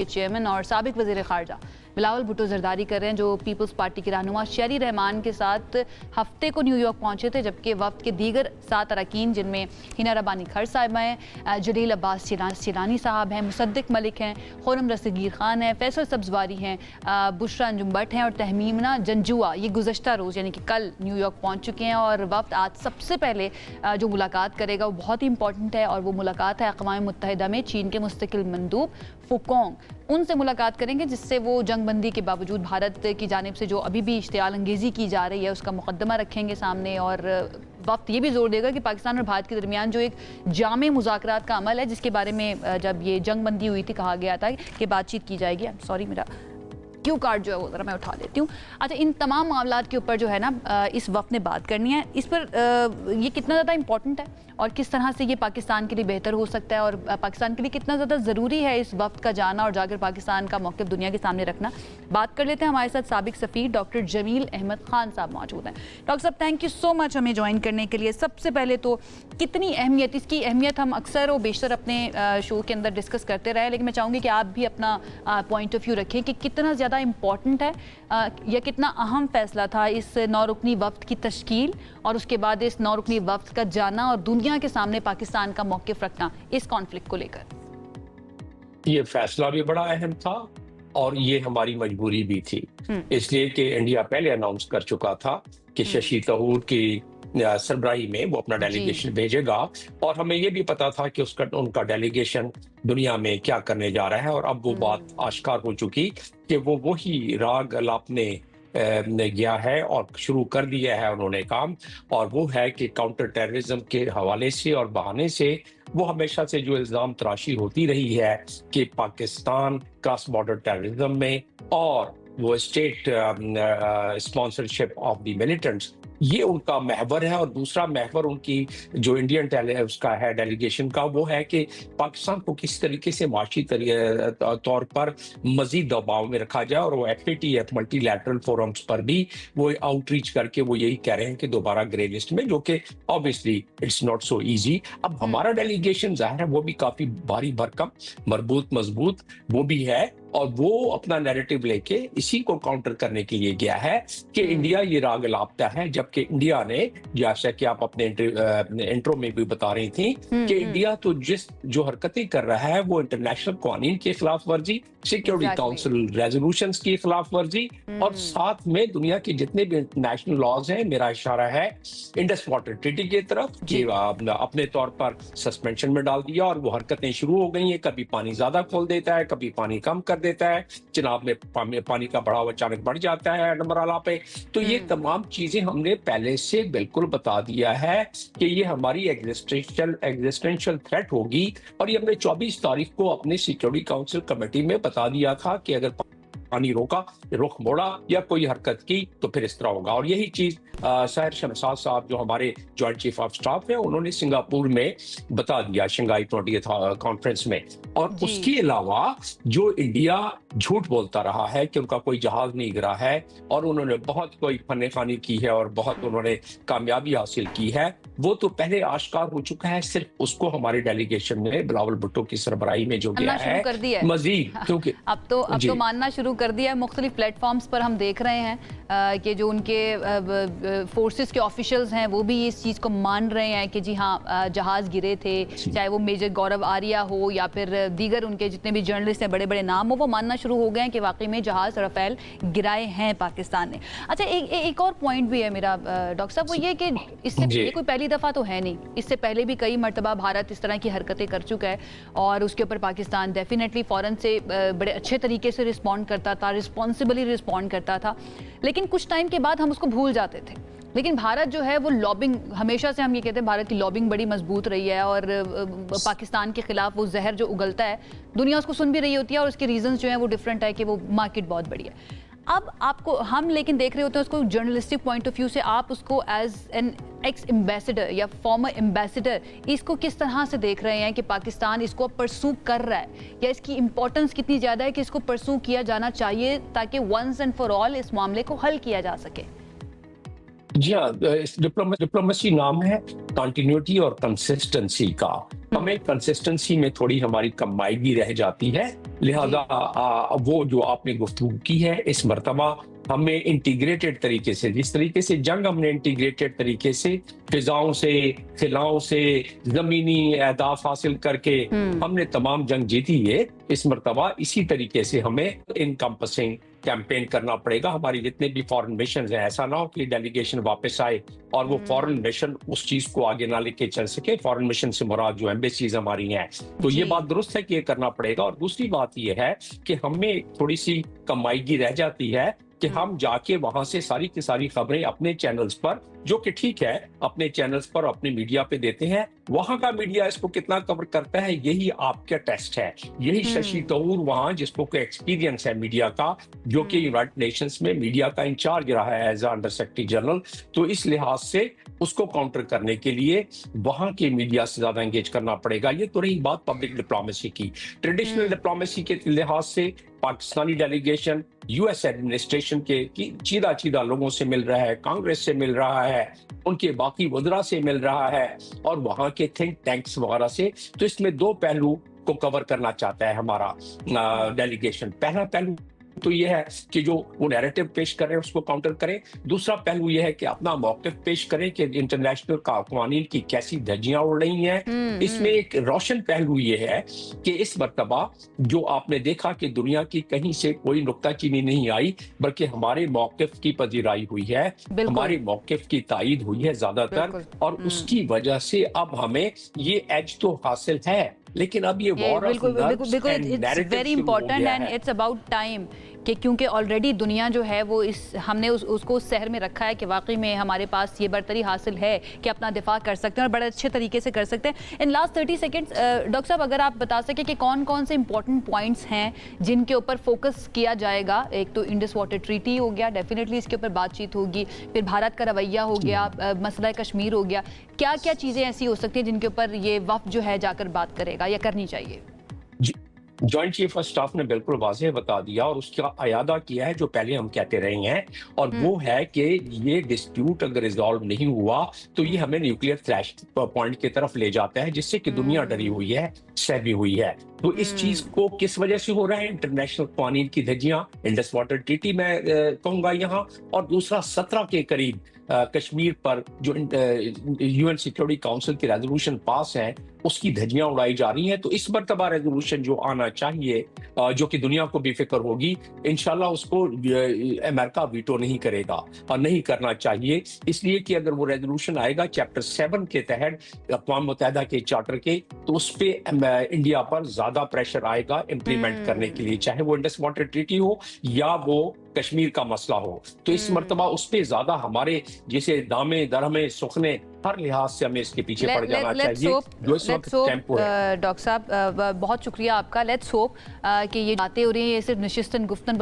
के चेयरमैन और साबिक वज़ीर ख़ारजा बिलावल भुट्टो ज़रदारी कर रहे हैं, जो पीपल्स पार्टी के रहनुमा शहरी रहमान के साथ हफ्ते को न्यूयॉर्क पहुंचे थे, जबकि वफ्द के दीगर 7 अरकान जिनमें हिना रब्बानी खर साहिबा हैं, जलील अब्बास शिरानी साहब हैं, मुसद्दिक मलिक हैं, खुर्रम दस्तगीर खान हैं, फैसल सब्जवारी हैं, बुशरा अंजुम भट्ट हैं और तहमीना जंजुआ ये गुज़श्ता रोज़ यानी कि कल न्यूयॉर्क पहुँच चुके हैं। और वफ्द आज सबसे पहले जो मुलाकात करेगा वो बहुत ही इंपॉर्टेंट है और वो मुलाकात है अक़वाम मुत्तहिदा में चीन के मुस्तकिल मंदूब फुकोंग, उनसे मुलाकात करेंगे, जिससे वो जंगबंदी के बावजूद भारत की जानिब से जो अभी भी इश्तियाल अंगेज़ी की जा रही है उसका मुकदमा रखेंगे सामने। और वक्त ये भी जोर देगा कि पाकिस्तान और भारत के दरमियान जो एक जामे मुज़ाकरात का अमल है, जिसके बारे में जब ये जंगबंदी हुई थी कहा गया था कि बातचीत की जाएगी। सॉरी, मेरा क्यू कार्ड जो है वो ज़रा मैं उठा लेती हूँ। अच्छा, इन तमाम मामलात के ऊपर जो है ना इस वक्त ने बात करनी है। इस पर ये कितना ज़्यादा इंपॉर्टेंट है और किस तरह से ये पाकिस्तान के लिए बेहतर हो सकता है और पाकिस्तान के लिए कितना ज़्यादा ज़रूरी है इस वक्त का जाना और जाकर पाकिस्तान का मौक़िफ़ दुनिया के सामने रखना। बात कर लेते हैं, हमारे साथ साबिक सफ़ीर डॉक्टर जमील अहमद खान साहब मौजूद हैं। डॉक्टर साहब, थैंक यू सो मच हमें ज्वाइन करने के लिए। सबसे पहले तो कितनी अहमियत, इसकी अहमियत हम अक्सर और बेशतर अपने शो के अंदर डिस्कस करते रहे, लेकिन मैं चाहूँगी कि आप भी अपना पॉइंट ऑफ व्यू रखें कि कितना ज़्यादा इम्पॉर्टेंट है या कितना अहम फैसला था इस 9 रुकनी वफ्द की तश्कील और उसके बाद इस 9 रुकनी वफ्द का जाना और दुनिया के सामने पाकिस्तान का मौक़िफ़ रखना इस कॉन्फ्लिक्ट को लेकर। ये फैसला भी बड़ा अहम था और ये हमारी मजबूरी भी थी, इसलिए कि इंडिया पहले अनाउंस कर चुका था कि शशि थरूर की सरबराही में वो अपना डेलीगेशन भेजेगा और हमें ये भी पता था कि उनका डेलीगेशन दुनिया में क्या करने जा रहा है। और अब वो बात आश्कार हो चुकी कि वो वही राग अलापने गया है और शुरू कर दिया है उन्होंने काम, और वो है कि काउंटर टेररिज्म के हवाले से और बहाने से वो हमेशा से जो इल्ज़ाम तराशी होती रही है कि पाकिस्तान क्रॉस बॉर्डर टेररिज्म में और वो state sponsorship of the militants, ये उनका महवर है। और दूसरा महवर उनकी जो इंडियन उसका है डेलीगेशन का, वो है कि पाकिस्तान को किस तरीके से माशी तौर पर मजीद दबाव में रखा जाए। और वो एफएटीएफ मल्टीलैटरल फोरम्स पर भी वो आउटरीच करके वो यही कह रहे हैं कि दोबारा ग्रे लिस्ट में, जो कि obviously it's not so easy. अब हमारा डेलीगेशन जाहिर है वो भी काफी भारी भरकम मजबूत वो भी है, और वो अपना नैरेटिव लेके इसी को काउंटर करने के लिए गया है कि इंडिया ये राग लापता है, जबकि इंडिया ने, जैसा कि आप अपने इंट्रो में भी बता रही थी कि इंडिया तो जो हरकतें कर रहा है वो इंटरनेशनल कानून के खिलाफ वर्जी, सिक्योरिटी काउंसिल रेजोल्यूशंस की खिलाफ वर्जी और साथ में दुनिया के जितने भी इंटरनेशनल लॉज हैं। मेरा इशारा है इंडस वाटर ट्रीटी की तरफ कि अपने तौर पर सस्पेंशन में डाल दिया और वो हरकतें शुरू हो गई हैं। कभी पानी ज्यादा खोल देता है, कभी पानी कम कर देता है, चिनाब में पानी का बढ़ाव अचानक बढ़ जाता है नंबराला पे। तो ये तमाम चीजें हमने पहले से बिल्कुल बता दिया है कि ये हमारी एग्जिस्टेंशियल थ्रेट होगी, और ये हमने 24 तारीख को अपने सिक्योरिटी काउंसिल कमेटी में बता दिया था कि अगर पानी रोका, रुख मोड़ा या कोई हरकत की तो फिर इस तरह होगा। और यही चीज साहिर शमशाद साहब जो हमारे जॉइंट चीफ ऑफ स्टाफ है, उन्होंने सिंगापुर में बता दिया शंघाई 20th कॉन्फ्रेंस में। और उसके अलावा जो इंडिया झूठ बोलता रहा है कि उनका कोई जहाज नहीं गिरा है और उन्होंने बहुत कोई फन्ने खानी की है और बहुत उन्होंने कामयाबी हासिल की है, वो तो पहले आश्कार हो चुका है। सिर्फ उसको हमारे डेलीगेशन में बिलावल भुट्टो की सरबराही में जो गया है मजीद, क्योंकि अब तो मानना शुरू कर दिया है। मुख्तलिफ प्लेटफॉर्म्स पर हम देख रहे हैं कि जो उनके फोर्सेस के ऑफिशियल्स हैं वो भी इस चीज़ को मान रहे हैं कि जी हाँ जहाज़ गिरे थे, चाहे वो मेजर गौरव आर्या हो या फिर दीगर उनके जितने भी जर्नलिस्ट हैं, बड़े बड़े नाम हो, वो मानना शुरू हो गए हैं कि वाकई में जहाज़ राफेल गिराए हैं पाकिस्तान ने। अच्छा, एक और पॉइंट भी है मेरा डॉक्टर साहब, वो ये कि इससे ये कोई पहली दफ़ा तो है नहीं, इससे पहले भी कई मरतबा भारत इस तरह की हरकतें कर चुका है और उसके ऊपर पाकिस्तान डेफिनेटली फ़ौरन से बड़े अच्छे तरीके से रिस्पॉन्ड करता था, रिस्पॉन्सिबली रिस्पॉन्ड करता था, लेकिन कुछ टाइम के बाद हम उसको भूल जाते थे। लेकिन भारत जो है वो लॉबिंग, हमेशा से हम ये कहते हैं भारत की लॉबिंग बड़ी मजबूत रही है और पाकिस्तान के खिलाफ वो जहर जो उगलता है दुनिया उसको सुन भी रही होती है और उसके रीजंस जो हैं वो डिफरेंट है कि वो मार्केट बहुत बड़ी है। अब आपको हम लेकिन देख रहे होते हैं उसको जर्नलिस्टिक पॉइंट ऑफ व्यू से, आप उसको एज एन एक्स एम्बेसडर या फॉर्मर एम्बेसडर इसको किस तरह से देख रहे हैं कि पाकिस्तान इसको परसू कर रहा है या इसकी इंपॉर्टेंस कितनी ज़्यादा है कि इसको परसू किया जाना चाहिए ताकि वंस एंड फॉर ऑल इस मामले को हल किया जा सके? जी हाँ, डिप्लोमेसी नाम है कंटिन्यूटी और कंसिस्टेंसी का। हमें कंसिस्टेंसी में थोड़ी हमारी कमाईगी रह जाती है। लिहाजा वो जो आपने गुफ्तगू की है इस मर्तबा हमें इंटीग्रेटेड तरीके से, जिस तरीके से जंग हमने इंटीग्रेटेड तरीके से फिजाओं से, खिलाओं से, जमीनी अहदाफ हासिल करके हमने तमाम जंग जीती है, इस मर्तबा इसी तरीके से हमें इनकम्पसिंग कैंपेन करना पड़ेगा। हमारी जितने भी फॉरेन मिशन हैं, ऐसा ना हो कि डेलीगेशन वापस आए और वो फॉरेन मिशन उस चीज को आगे ना लेके चल सके। फॉरेन मिशन से मुराद जो एम्बेसीज हमारी हैं, तो ये बात दुरुस्त है कि ये करना पड़ेगा। और दूसरी बात ये है कि हमें थोड़ी सी कमाईगी रह जाती है कि हम जाके वहां से सारी की सारी खबरें अपने चैनल्स पर, जो कि ठीक है, अपने चैनल्स पर अपने मीडिया पे देते हैं, वहां का मीडिया इसको कितना कवर करता है यही आपका टेस्ट है। यही शशि तरूर वहां, जिसको कोई एक्सपीरियंस है मीडिया का, जो कि यूनाइटेड नेशंस में मीडिया का इंचार्ज रहा है एज अंडर सेक्रेटरी जनरल, तो इस लिहाज से उसको काउंटर करने के लिए वहां के मीडिया से ज्यादा एंगेज करना पड़ेगा। ये तो रही बात पब्लिक डिप्लोमेसी की। ट्रेडिशनल डिप्लोमेसी के लिहाज से पाकिस्तानी डेलीगेशन यूएस एडमिनिस्ट्रेशन के सीधा सीधा लोगों से मिल रहा है, कांग्रेस से मिल रहा है, उनके बाकी वज़रा से मिल रहा है और वहां के थिंक टैंक्स वगैरह से। तो इसमें दो पहलू को कवर करना चाहता है हमारा डेलीगेशन। पहला पहलू तो ये है कि जो वो नैरेटिव पेश कर रहे हैं उसको काउंटर करें। दूसरा पहलू ये है कि अपना मौक़िफ़ पेश करें कि इंटरनेशनल कानून की कैसी धज्जियां उड़ रही हैं। इसमें एक रोशन पहलू ये है कि इस मर्तबा जो आपने देखा कि दुनिया की कहीं से कोई नुक्ताचीनी नहीं आई, बल्कि हमारे मौक़िफ़ की पजीराई हुई है, हमारे मौक़िफ़ की तायीद हुई है ज्यादातर, और उसकी वजह से अब हमें ये एज तो हासिल है, लेकिन अब ये war of nerves and narrative very important and it's about time कि क्योंकि ऑलरेडी दुनिया जो है वो हमने उसको उस शहर में रखा है कि वाकई में हमारे पास ये बर्तरी हासिल है कि अपना दिफा कर सकते हैं और बड़े अच्छे तरीके से कर सकते हैं। इन लास्ट 30 सेकेंड्स डॉक्टर साहब, अगर आप बता सकें कि कौन कौन से इंपॉर्टेंट पॉइंट्स हैं जिनके ऊपर फोकस किया जाएगा। एक तो इंडस वाटर ट्रीटी हो गया, डेफिनेटली इसके ऊपर बातचीत होगी, फिर भारत का रवैया हो गया, मसला कश्मीर हो गया, क्या क्या चीज़ें ऐसी हो सकती हैं जिनके ऊपर ये वफ्द जो है जाकर बात करेगा या करनी चाहिए? जॉइंट चीफ ऑफ स्टाफ ने बिल्कुल वाज़ेह बता दिया और उसका अयादा किया है जो पहले हम कहते रहे हैं, और वो है कि ये डिस्प्यूट अगर रिजॉल्व नहीं हुआ तो ये हमें न्यूक्लियर थ्रेश पॉइंट की तरफ ले जाता है, जिससे कि दुनिया डरी हुई है, सहमी हुई है। तो इस चीज को किस वजह से हो रहा है? इंटरनेशनल कानून की धज्जियां, इंडस वाटर ट्रीटी मैं कहूंगा यहाँ, और दूसरा 17 के करीब कश्मीर पर जो यूएन सिक्योरिटी काउंसिल की रेजोल्यूशन पास है उसकी धज्जियां उड़ाई जा रही हैं। तो इस मर्तबा रेजोल्यूशन जो आना चाहिए, जो कि दुनिया को भी फिक्र होगी, इंशाल्लाह उसको अमेरिका वीटो नहीं करेगा और नहीं करना चाहिए, इसलिए कि अगर वो रेजोल्यूशन आएगा चैप्टर 7 के तहत अक़वाम मुत्तहिदा के चार्टर के, तो उस पर इंडिया पर ज्यादा प्रेशर आएगा इम्प्लीमेंट करने के लिए, चाहे वो इंडस वाटर ट्रीटी हो या वो कश्मीर का मसला हो। तो इस मर्तबा उस पर ज्यादा हमारे जैसे दामे दरहमे सुखने हर लिहाज से हमें इसके पीछे पड़ जाना चाहिए जो इस वक्त टेम्पो है। डॉक्टर साहब बहुत शुक्रिया आपका। लेट्स होप कि ये बातें हो रही हैं ये सिर्फ नशिस्तन गुफ्तन